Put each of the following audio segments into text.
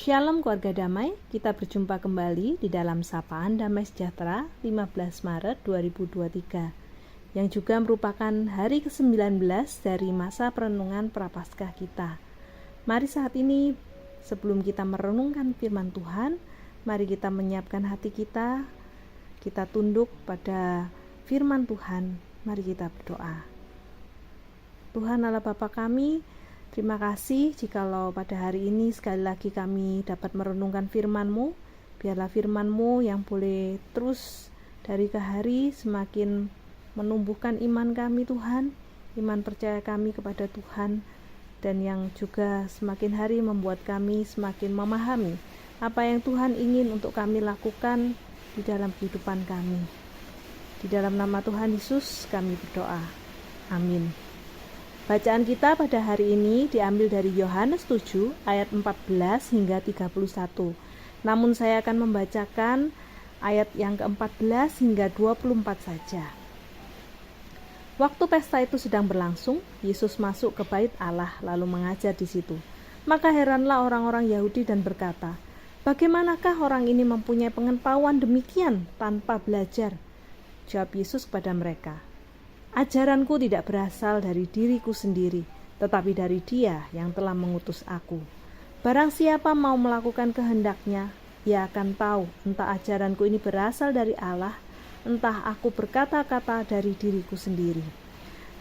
Shalom keluarga damai, kita berjumpa kembali di dalam Sapaan Damai Sejahtera 15 Maret 2023 yang juga merupakan hari ke-19 dari masa perenungan Prapaskah kita. Mari saat ini sebelum kita merenungkan firman Tuhan, mari kita menyiapkan hati kita tunduk pada firman Tuhan. Mari kita berdoa. Tuhan Allah Bapa kami, terima kasih jikalau pada hari ini sekali lagi kami dapat merenungkan firman-Mu. Biarlah firman-Mu yang boleh terus dari ke hari semakin menumbuhkan iman kami Tuhan, iman percaya kami kepada Tuhan, dan yang juga semakin hari membuat kami semakin memahami apa yang Tuhan ingin untuk kami lakukan di dalam kehidupan kami. Di dalam nama Tuhan Yesus kami berdoa. Amin. Bacaan kita pada hari ini diambil dari Yohanes 7 ayat 14 hingga 31. Namun saya akan membacakan ayat yang ke-14 hingga 24 saja. Waktu pesta itu sedang berlangsung, Yesus masuk ke bait Allah lalu mengajar di situ. Maka heranlah orang-orang Yahudi dan berkata, "Bagaimanakah orang ini mempunyai pengetahuan demikian tanpa belajar?" Jawab Yesus kepada mereka, "Ajaranku tidak berasal dari diriku sendiri, tetapi dari Dia yang telah mengutus aku. Barang siapa mau melakukan kehendaknya, ia akan tahu entah ajaranku ini berasal dari Allah, entah aku berkata-kata dari diriku sendiri.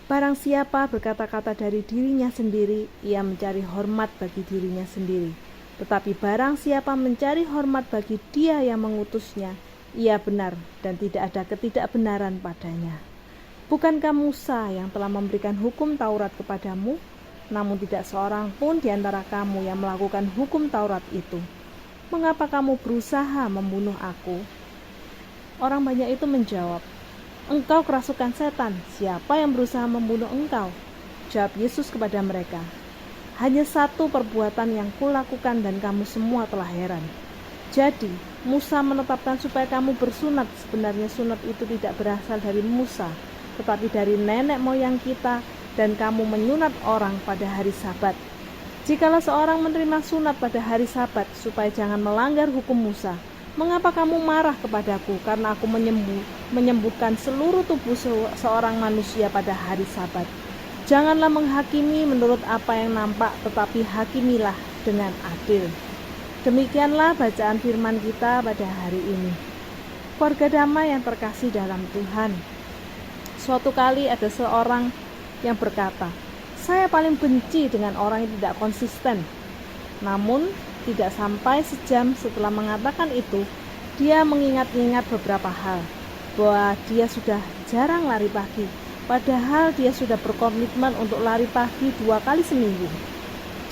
Barang siapa berkata-kata dari dirinya sendiri, ia mencari hormat bagi dirinya sendiri. Tetapi barang siapa mencari hormat bagi Dia yang mengutusnya, ia benar dan tidak ada ketidakbenaran padanya. Bukankah Musa yang telah memberikan hukum Taurat kepadamu? Namun tidak seorang pun di antara kamu yang melakukan hukum Taurat itu. Mengapa kamu berusaha membunuh aku?" Orang banyak itu menjawab, "Engkau kerasukan setan, siapa yang berusaha membunuh engkau?" Jawab Yesus kepada mereka, "Hanya satu perbuatan yang kulakukan dan kamu semua telah heran. Jadi, Musa menetapkan supaya kamu bersunat. Sebenarnya sunat itu tidak berasal dari Musa, tetapi dari nenek moyang kita, dan kamu menyunat orang pada hari Sabat. Jikalau seorang menerima sunat pada hari Sabat supaya jangan melanggar hukum Musa, mengapa kamu marah kepadaku karena aku menyembuhkan seluruh tubuh seorang manusia pada hari Sabat? Janganlah menghakimi menurut apa yang nampak, tetapi hakimilah dengan adil." Demikianlah bacaan firman kita pada hari ini. Keluarga damai yang terkasih dalam Tuhan, suatu kali ada seorang yang berkata, "Saya paling benci dengan orang yang tidak konsisten." Namun, tidak sampai sejam setelah mengatakan itu, dia mengingat-ingat beberapa hal, bahwa dia sudah jarang lari pagi, padahal dia sudah berkomitmen untuk lari pagi 2 kali seminggu.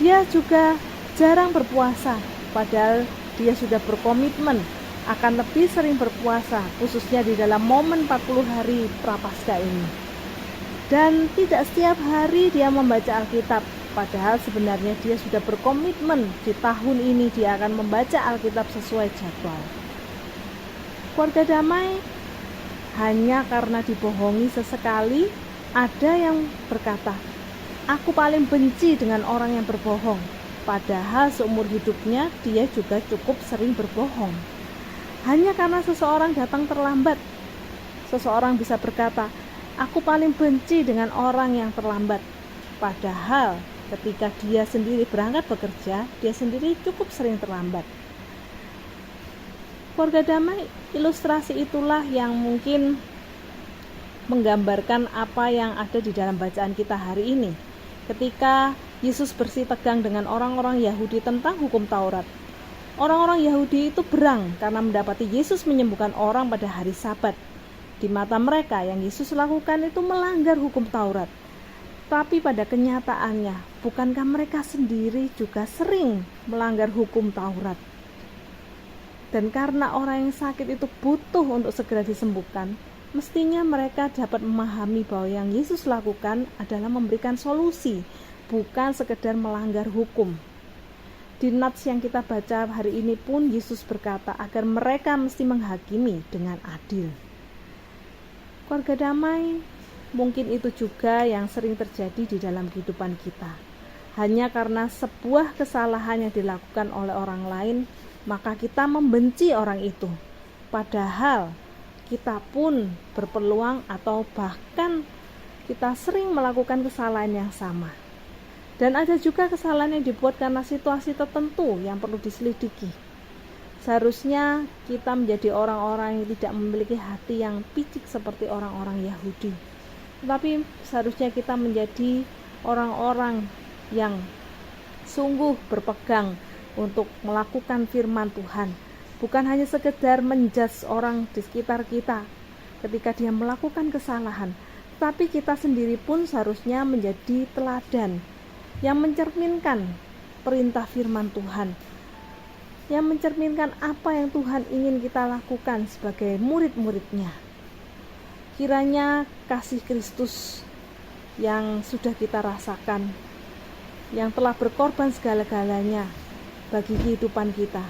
Dia juga jarang berpuasa, padahal dia sudah berkomitmen akan lebih sering berpuasa, khususnya di dalam momen 40 hari Prapaskah ini. Dan tidak setiap hari dia membaca Alkitab, padahal sebenarnya dia sudah berkomitmen di tahun ini dia akan membaca Alkitab sesuai jadwal. Keluarga damai, hanya karena dibohongi sesekali, ada yang berkata, "Aku paling benci dengan orang yang berbohong." Padahal seumur hidupnya dia juga cukup sering berbohong. Hanya karena seseorang datang terlambat, seseorang bisa berkata, "Aku paling benci dengan orang yang terlambat." Padahal ketika dia sendiri berangkat bekerja, dia sendiri cukup sering terlambat. Keluarga damai, ilustrasi itulah yang mungkin menggambarkan apa yang ada di dalam bacaan kita hari ini. Ketika Yesus bersitegang dengan orang-orang Yahudi tentang hukum Taurat. Orang-orang Yahudi itu berang karena mendapati Yesus menyembuhkan orang pada hari Sabat. Di mata mereka yang Yesus lakukan itu melanggar hukum Taurat. Tapi pada kenyataannya, bukankah mereka sendiri juga sering melanggar hukum Taurat? Dan karena orang yang sakit itu butuh untuk segera disembuhkan, mestinya mereka dapat memahami bahwa yang Yesus lakukan adalah memberikan solusi, bukan sekedar melanggar hukum. Di nats yang kita baca hari ini pun Yesus berkata agar mereka mesti menghakimi dengan adil. Keluarga damai, mungkin itu juga yang sering terjadi di dalam kehidupan kita. hanya karena sebuah kesalahan yang dilakukan oleh orang lain, maka kita membenci orang itu. Padahal kita pun berpeluang atau bahkan kita sering melakukan kesalahan yang sama. Dan ada juga kesalahan yang dibuat karena situasi tertentu yang perlu diselidiki. Seharusnya kita menjadi orang-orang yang tidak memiliki hati yang picik seperti orang-orang Yahudi. Tetapi seharusnya kita menjadi orang-orang yang sungguh berpegang untuk melakukan firman Tuhan. Bukan hanya sekedar menjudge orang di sekitar kita ketika dia melakukan kesalahan, tetapi kita sendiri pun seharusnya menjadi teladan yang mencerminkan perintah firman Tuhan, yang mencerminkan apa yang Tuhan ingin kita lakukan sebagai murid-muridnya. Kiranya kasih Kristus yang sudah kita rasakan, yang telah berkorban segala-galanya bagi kehidupan kita,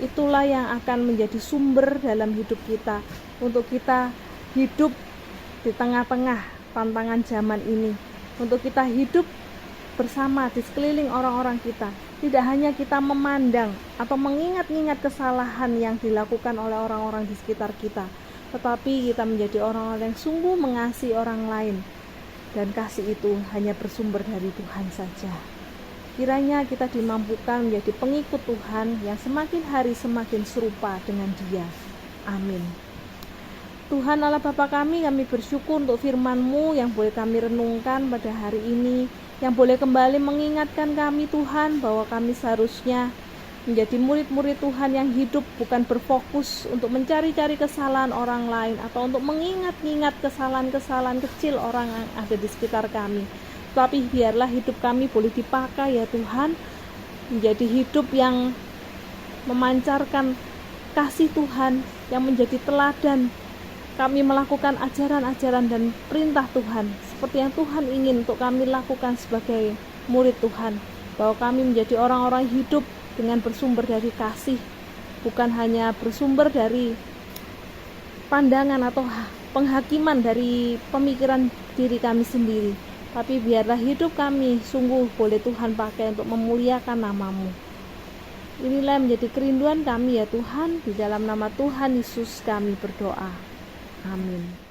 itulah yang akan menjadi sumber dalam hidup kita, untuk kita hidup di tengah-tengah tantangan zaman ini, untuk kita hidup bersama di sekeliling orang-orang kita. Tidak hanya kita memandang atau mengingat-ingat kesalahan yang dilakukan oleh orang-orang di sekitar kita, tetapi kita menjadi orang-orang yang sungguh mengasihi orang lain, dan kasih itu hanya bersumber dari Tuhan saja. Kiranya kita dimampukan menjadi pengikut Tuhan yang semakin hari semakin serupa dengan Dia. Amin. Tuhan Allah Bapa kami bersyukur untuk firman-Mu yang boleh kami renungkan pada hari ini, yang boleh kembali mengingatkan kami Tuhan bahwa kami seharusnya menjadi murid-murid Tuhan yang hidup bukan berfokus untuk mencari-cari kesalahan orang lain atau untuk mengingat-ingat kesalahan-kesalahan kecil orang yang ada di sekitar kami. Tapi biarlah hidup kami boleh dipakai ya Tuhan, menjadi hidup yang memancarkan kasih Tuhan, yang menjadi teladan. Kami melakukan ajaran-ajaran dan perintah Tuhan seperti yang Tuhan ingin untuk kami lakukan sebagai murid Tuhan, bahwa kami menjadi orang-orang hidup dengan bersumber dari kasih, bukan hanya bersumber dari pandangan atau penghakiman dari pemikiran diri kami sendiri, tapi biarlah hidup kami sungguh boleh Tuhan pakai untuk memuliakan nama-Mu. Inilah yang menjadi kerinduan kami ya Tuhan, di dalam nama Tuhan Yesus kami berdoa. Amin.